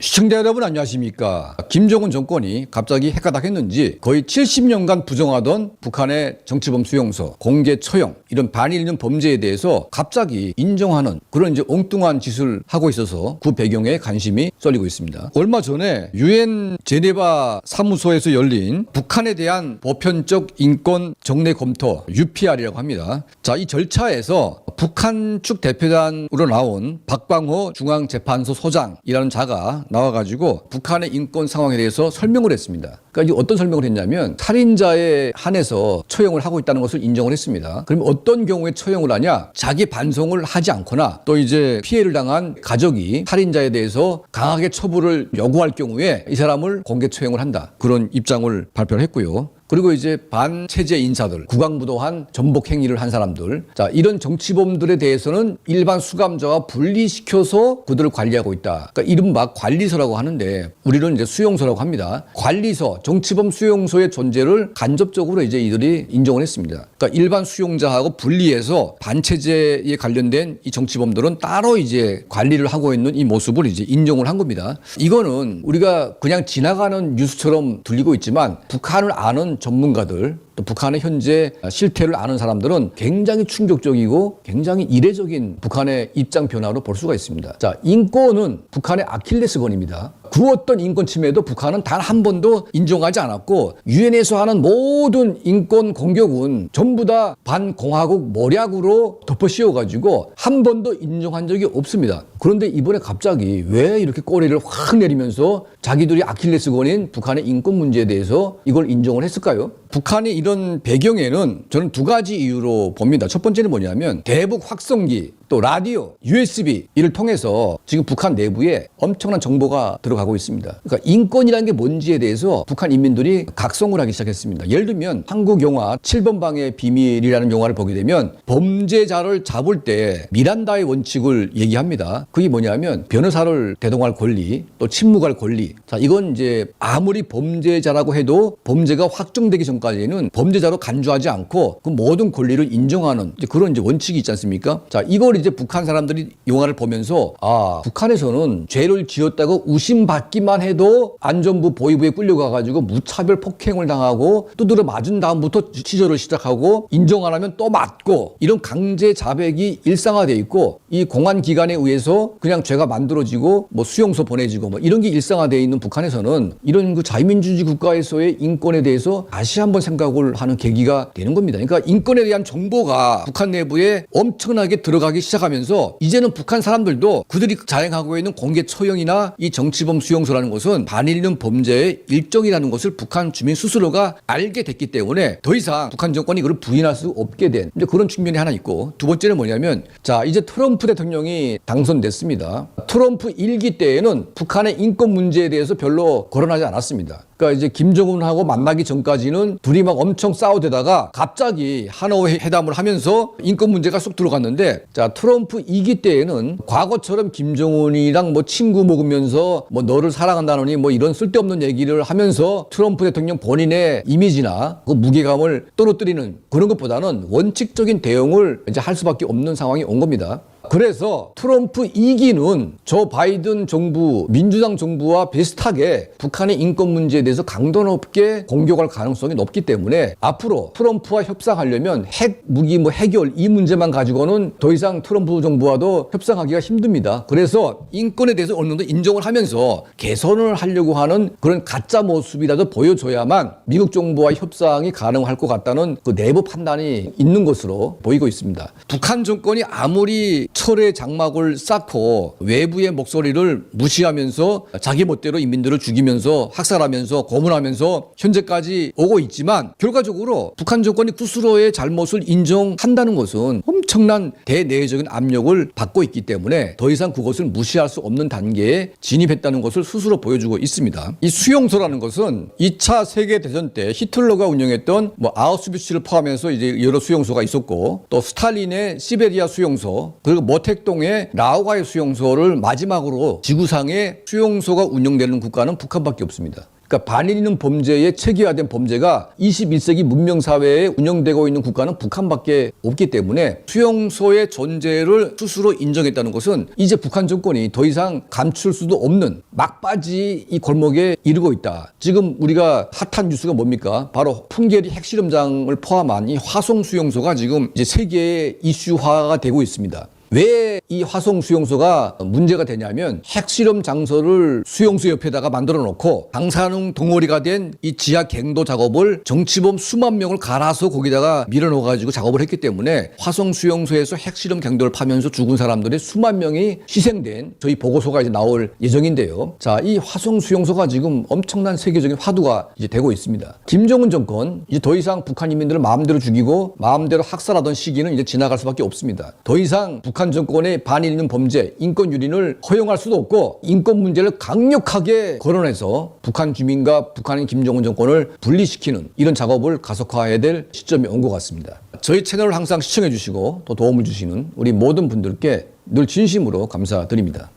시청자 여러분 안녕하십니까. 김정은 정권이 갑자기 해가닥했는지 거의 70년간 부정하던 북한의 정치범 수용소, 공개 처형 이런 반일륜 범죄에 대해서 갑자기 인정하는 그런 이제 엉뚱한 짓을 하고 있어서 그 배경에 관심이 쏠리고 있습니다. 얼마 전에 유엔 제네바 사무소에서 열린 북한에 대한 보편적 인권 정례 검토 UPR이라고 합니다. 자, 이 절차에서 북한 측 대표단으로 나온 박광호 중앙재판소 소장이라는 자가 나와가지고 북한의 인권 상황에 대해서 설명을 했습니다. 그러니까 어떤 설명을 했냐면 살인자에 한해서 처형을 하고 있다는 것을 인정을 했습니다. 그럼 어떤 경우에 처형을 하냐? 자기 반성을 하지 않거나 또 이제 피해를 당한 가족이 살인자에 대해서 강하게 처벌을 요구할 경우에 이 사람을 공개 처형을 한다. 그런 입장을 발표를 했고요. 그리고 이제 반체제 인사들, 국왕무도한 전복 행위를 한 사람들, 자, 이런 정치범들에 대해서는 일반 수감자와 분리시켜서 그들을 관리하고 있다. 그러니까 이른바 관리소라고 하는데 우리는 이제 수용소라고 합니다. 관리소, 정치범 수용소의 존재를 간접적으로 이제 이들이 인정을 했습니다. 그러니까 일반 수용자하고 분리해서 반체제에 관련된 이 정치범들은 따로 이제 관리를 하고 있는 이 모습을 이제 인정을 한 겁니다. 이거는 우리가 그냥 지나가는 뉴스처럼 들리고 있지만 북한을 아는 전문가들 또 북한의 현재 실태를 아는 사람들은 굉장히 충격적이고 굉장히 이례적인 북한의 입장 변화로 볼 수가 있습니다. 자, 인권은 북한의 아킬레스건입니다. 그 어떤 인권 침해도 북한은 단 한 번도 인정하지 않았고 유엔에서 하는 모든 인권 공격은 전부 다 반공화국 모략으로 덮어씌워가지고 한 번도 인정한 적이 없습니다. 그런데 이번에 갑자기 왜 이렇게 꼬리를 확 내리면서 자기들이 아킬레스건인 북한의 인권 문제에 대해서 이걸 인정을 했을까요? 북한이 이런 배경에는 저는 두 가지 이유로 봅니다. 첫 번째는 뭐냐면 대북 확성기 또 라디오, USB 이를 통해서 지금 북한 내부에 엄청난 정보가 들어가고 있습니다. 그러니까 인권이라는 게 뭔지에 대해서 북한 인민들이 각성을 하기 시작했습니다. 예를 들면 한국 영화 7번 방의 비밀이라는 영화를 보게 되면 범죄자를 잡을 때 미란다의 원칙을 얘기합니다. 그게 뭐냐면 변호사를 대동할 권리, 또 침묵할 권리. 자, 이건 이제 아무리 범죄자라고 해도 범죄가 확정되기 전까지는 범죄자로 간주하지 않고 그 모든 권리를 인정하는 이제 그런 이제 원칙이 있지 않습니까? 자, 이걸 이제 북한 사람들이 영화를 보면서 북한에서는 죄를 지었다고 의심받기만 해도 안전부 보위부에 끌려가가지고 무차별 폭행을 당하고 두드려 맞은 다음부터 치절을 시작하고 인정 안 하면 또 맞고 이런 강제 자백이 일상화돼 있고 이 공안기관에 의해서 그냥 죄가 만들어지고 뭐 수용소 보내지고 뭐 이런 게 일상화돼 있는 북한에서는 이런 그 자유민주주의 국가에서의 인권에 대해서 다시 한번 생각을 하는 계기가 되는 겁니다. 그러니까 인권에 대한 정보가 북한 내부에 엄청나게 들어가기 시작하면서 이제는 북한 사람들도 그들이 자행하고 있는 공개 처형이나 이 정치범 수용소라는 것은 반일륜 범죄의 일종이라는 것을 북한 주민 스스로가 알게 됐기 때문에 더 이상 북한 정권이 그걸 부인할 수 없게 된 이제 그런 측면이 하나 있고 두 번째는 뭐냐면 자, 이제 트럼프 대통령이 당선됐습니다. 트럼프 1기 때에는 북한의 인권 문제에 대해서 별로 거론하지 않았습니다. 그러니까 이제 김정은하고 만나기 전까지는 둘이 막 엄청 싸우대다가 갑자기 하노이 회담을 하면서 인권 문제가 쑥 들어갔는데 자, 트럼프 2기 때에는 과거처럼 김정은이랑 뭐 친구 먹으면서 뭐 너를 사랑한다느니 뭐 이런 쓸데없는 얘기를 하면서 트럼프 대통령 본인의 이미지나 그 무게감을 떨어뜨리는 그런 것보다는 원칙적인 대응을 이제 할 수밖에 없는 상황이 온 겁니다. 그래서 트럼프 2기는 조 바이든 정부, 민주당 정부와 비슷하게 북한의 인권 문제에 대해서 강도 높게 공격할 가능성이 높기 때문에 앞으로 트럼프와 협상하려면 핵 무기 뭐 해결 이 문제만 가지고는 더 이상 트럼프 정부와도 협상하기가 힘듭니다. 그래서 인권에 대해서 어느 정도 인정을 하면서 개선을 하려고 하는 그런 가짜 모습이라도 보여줘야만 미국 정부와 협상이 가능할 것 같다는 그 내부 판단이 있는 것으로 보이고 있습니다. 북한 정권이 아무리 철의 장막을 쌓고 외부의 목소리를 무시하면서 자기 멋대로 인민들을 죽이면서 학살하면서 고문하면서 현재까지 오고 있지만 결과적으로 북한 정권이 스스로의 잘못을 인정한다는 것은 엄청난 대내적인 압력을 받고 있기 때문에 더 이상 그것을 무시할 수 없는 단계에 진입했다는 것을 스스로 보여주고 있습니다. 이 수용소라는 것은 2차 세계대전 때 히틀러가 운영했던 뭐 아우슈비츠를 포함해서 이제 여러 수용소가 있었고 또 스탈린의 시베리아 수용소 그리고 모택동의 라오가이 수용소를 마지막으로 지구상에 수용소가 운영되는 국가는 북한밖에 없습니다. 그러니까 반일 있는 범죄에 체계화된 범죄가 21세기 문명사회에 운영되고 있는 국가는 북한밖에 없기 때문에 수용소의 존재를 스스로 인정했다는 것은 이제 북한 정권이 더 이상 감출 수도 없는 막바지 이 골목에 이르고 있다. 지금 우리가 핫한 뉴스가 뭡니까? 바로 풍계리 핵실험장을 포함한 이 화성 수용소가 지금 이제 세계의 이슈화가 되고 있습니다. 왜 이 화성 수용소가 문제가 되냐면 핵실험 장소를 수용소 옆에다가 만들어 놓고 방사능 덩어리가 된 이 지하 갱도 작업을 정치범 수만 명을 갈아서 거기다가 밀어 넣어 가지고 작업을 했기 때문에 화성 수용소에서 핵실험 갱도를 파면서 죽은 사람들이 수만 명이 희생된 저희 보고서가 이제 나올 예정인데요. 자, 이 화성 수용소가 지금 엄청난 세계적인 화두가 이제 되고 있습니다. 김정은 정권 이제 더 이상 북한 인민들을 마음대로 죽이고 마음대로 학살하던 시기는 이제 지나갈 수밖에 없습니다. 더 이상 북한 정권의 반일 있는 범죄, 인권 유린을 허용할 수도 없고 인권 문제를 강력하게 거론해서 북한 주민과 북한인 김정은 정권을 분리시키는 이런 작업을 가속화해야 될 시점이 온 것 같습니다. 저희 채널을 항상 시청해 주시고 또 도움을 주시는 우리 모든 분들께 늘 진심으로 감사드립니다.